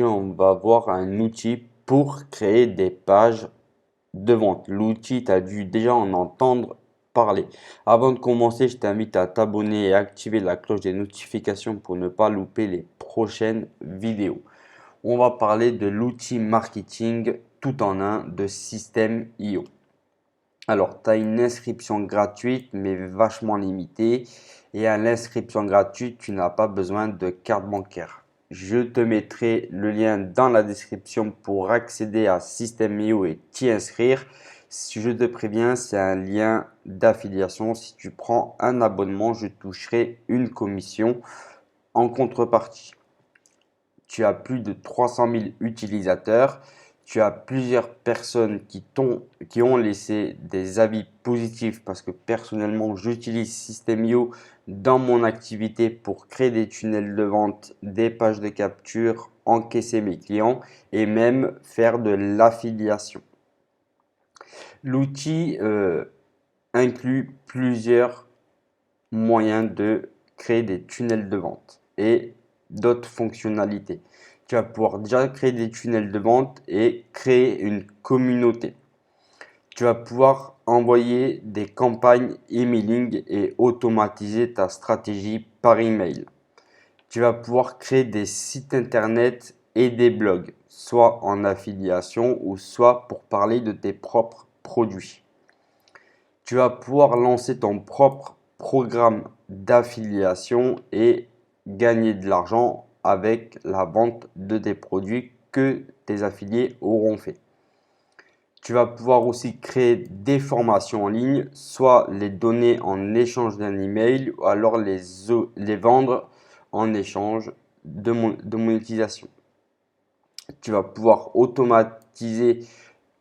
On va voir un outil pour créer des pages de vente. L'outil, tu as dû déjà en entendre parler. Avant de commencer, je t'invite à t'abonner et activer la cloche des notifications pour ne pas louper les prochaines vidéos. On va parler de l'outil marketing tout en un de System.io. Alors, tu as une inscription gratuite mais vachement limitée. Et à l'inscription gratuite, tu n'as pas besoin de carte bancaire. Je te mettrai le lien dans la description pour accéder à System.io et t'y inscrire. Si je te préviens, c'est un lien d'affiliation. Si tu prends un abonnement, je toucherai une commission en contrepartie. Tu as plus de 300 000 utilisateurs. Tu as plusieurs personnes qui ont laissé des avis positifs parce que personnellement, j'utilise System.io dans mon activité pour créer des tunnels de vente, des pages de capture, encaisser mes clients et même faire de l'affiliation. L'outil inclut plusieurs moyens de créer des tunnels de vente et d'autres fonctionnalités. Tu vas pouvoir déjà créer des tunnels de vente et créer une communauté. Tu vas pouvoir envoyer des campagnes emailing et automatiser ta stratégie par email. Tu vas pouvoir créer des sites internet et des blogs, soit en affiliation ou soit pour parler de tes propres produits. Tu vas pouvoir lancer ton propre programme d'affiliation et gagner de l'argent avec la vente de tes produits que tes affiliés auront fait. Tu vas pouvoir aussi créer des formations en ligne, soit les donner en échange d'un email ou alors les vendre en échange de monétisation. Tu vas pouvoir automatiser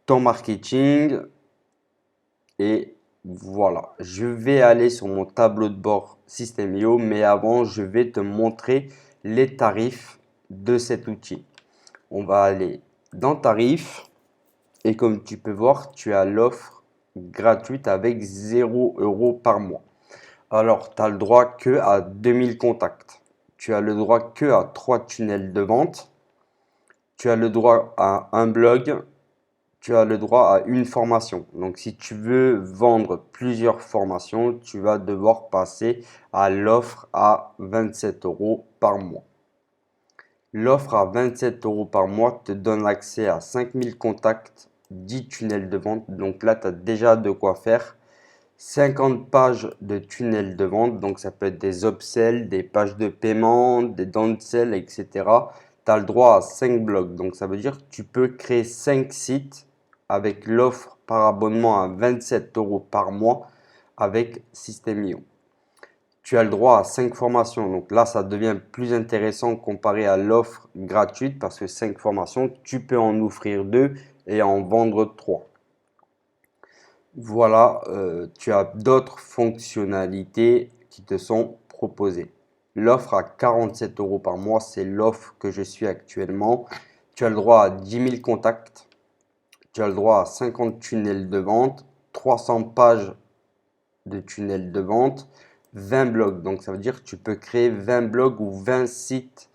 ton marketing et voilà, je vais aller sur mon tableau de bord System.io, mais avant, je vais te montrer les tarifs de cet outil. On va aller dans tarifs et comme tu peux voir, tu as l'offre gratuite avec 0 € par mois. Alors, tu as le droit que à 2000 contacts. Tu as le droit que à 3 tunnels de vente. Tu as le droit à un blog. Tu as le droit à une formation. Donc, si tu veux vendre plusieurs formations, tu vas devoir passer à l'offre à 27 € par mois. L'offre à 27 € par mois te donne accès à 5000 contacts, 10 tunnels de vente. Donc là, tu as déjà de quoi faire. 50 pages de tunnels de vente. Donc, ça peut être des upsells, des pages de paiement, des downsell, etc. Tu as le droit à 5 blogs. Donc, ça veut dire que tu peux créer 5 sites avec l'offre par abonnement à 27 € par mois avec System.io. Tu as le droit à 5 formations. Donc là, ça devient plus intéressant comparé à l'offre gratuite parce que 5 formations, tu peux en offrir 2 et en vendre 3. Voilà, tu as d'autres fonctionnalités qui te sont proposées. L'offre à 47 € par mois, c'est l'offre que je suis actuellement. Tu as le droit à 10 000 contacts. Tu as le droit à 50 tunnels de vente, 300 pages de tunnels de vente, 20 blogs. Donc, ça veut dire que tu peux créer 20 blogs ou 20 sites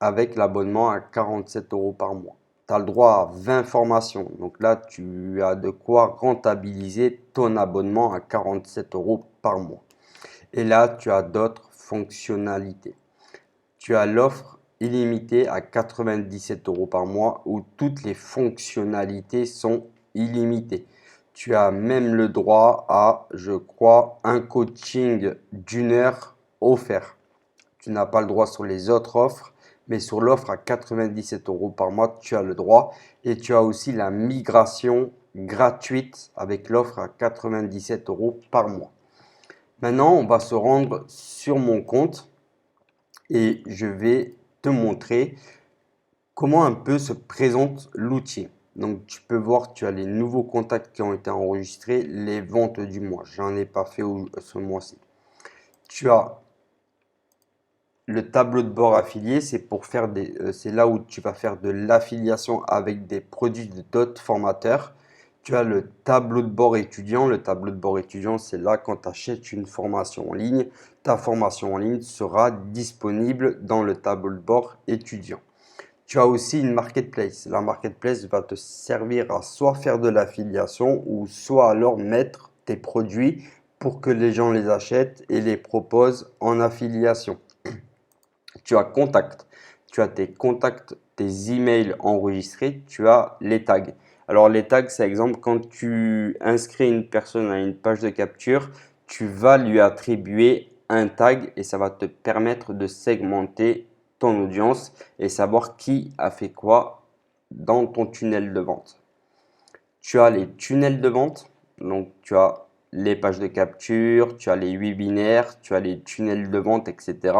avec l'abonnement à 47 € par mois. Tu as le droit à 20 formations. Donc là, tu as de quoi rentabiliser ton abonnement à 47 € par mois. Et là, tu as d'autres fonctionnalités. Tu as l'offre illimitée à 97 € par mois où toutes les fonctionnalités sont illimitées. Tu as même le droit à, je crois, un coaching d'une heure offert. Tu n'as pas le droit sur les autres offres, mais sur l'offre à 97 € par mois, tu as le droit. Et tu as aussi la migration gratuite avec l'offre à 97 € par mois. Maintenant, on va se rendre sur mon compte et je vais te montrer comment un peu se présente l'outil. Donc, tu peux voir, tu as les nouveaux contacts qui ont été enregistrés, les ventes du mois. J'en ai pas fait ce mois-ci. Tu as le tableau de bord affilié, c'est pour faire c'est là où tu vas faire de l'affiliation avec des produits d'autres formateurs. Tu as le tableau de bord étudiant. Le tableau de bord étudiant, c'est là quand tu achètes une formation en ligne, ta formation en ligne sera disponible dans le tableau de bord étudiant. Tu as aussi une marketplace. La marketplace va te servir à soit faire de l'affiliation ou soit alors mettre tes produits pour que les gens les achètent et les proposent en affiliation. Tu as contact. Tu as tes contacts, tes emails enregistrés. Tu as les tags. Alors les tags, c'est exemple quand tu inscris une personne à une page de capture, tu vas lui attribuer un tag et ça va te permettre de segmenter ton audience et savoir qui a fait quoi dans ton tunnel de vente. Tu as les tunnels de vente, donc tu as les pages de capture, tu as les webinaires, tu as les tunnels de vente, etc.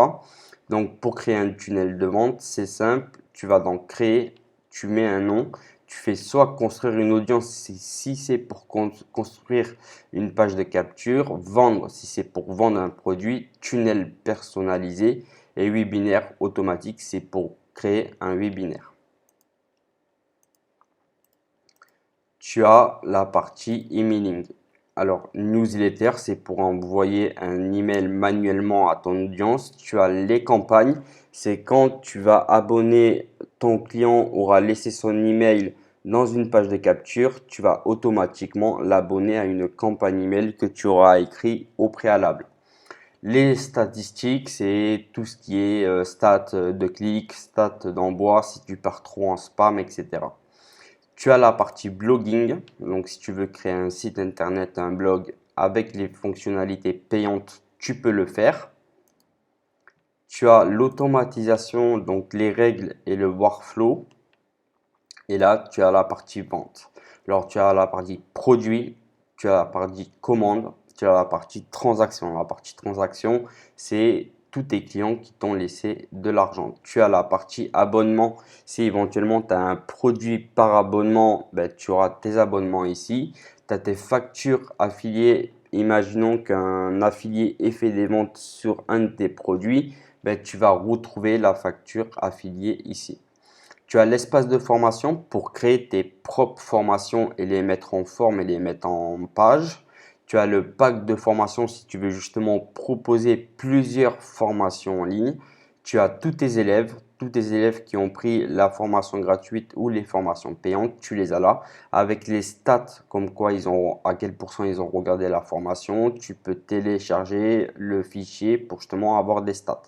Donc pour créer un tunnel de vente, c'est simple, tu vas dans créer, tu mets un nom, tu fais soit construire une audience si c'est pour construire une page de capture, vendre si c'est pour vendre un produit, tunnel personnalisé et webinaire automatique, c'est pour créer un webinaire. Tu as la partie emailing. Alors, newsletter, c'est pour envoyer un email manuellement à ton audience. Tu as les campagnes, c'est quand tu vas abonner, ton client aura laissé son email dans une page de capture, tu vas automatiquement l'abonner à une campagne email que tu auras écrit au préalable. Les statistiques, c'est tout ce qui est stats de clics, stats d'envoi, si tu pars trop en spam, etc. Tu as la partie blogging, donc si tu veux créer un site internet, un blog avec les fonctionnalités payantes, tu peux le faire. Tu as l'automatisation, donc les règles et le workflow. Et là, tu as la partie vente. Alors, tu as la partie produit, tu as la partie commande, tu as la partie transaction. La partie transaction, c'est tous tes clients qui t'ont laissé de l'argent. Tu as la partie abonnement. Si éventuellement tu as un produit par abonnement, ben, tu auras tes abonnements ici. Tu as tes factures affiliées. Imaginons qu'un affilié ait fait des ventes sur un de tes produits, ben, tu vas retrouver la facture affiliée ici. Tu as l'espace de formation pour créer tes propres formations et les mettre en forme et les mettre en page. Tu as le pack de formation si tu veux justement proposer plusieurs formations en ligne. Tu as tous tes élèves qui ont pris la formation gratuite ou les formations payantes, tu les as là avec les stats comme quoi à quel pourcent ils ont regardé la formation. Tu peux télécharger le fichier pour justement avoir des stats.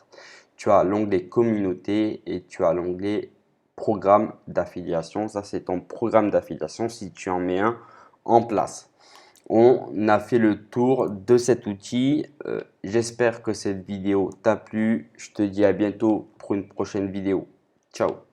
Tu as l'onglet communauté et tu as l'onglet programme d'affiliation. Ça, c'est ton programme d'affiliation si tu en mets un en place. On a fait le tour de cet outil. J'espère que cette vidéo t'a plu. Je te dis à bientôt pour une prochaine vidéo. Ciao.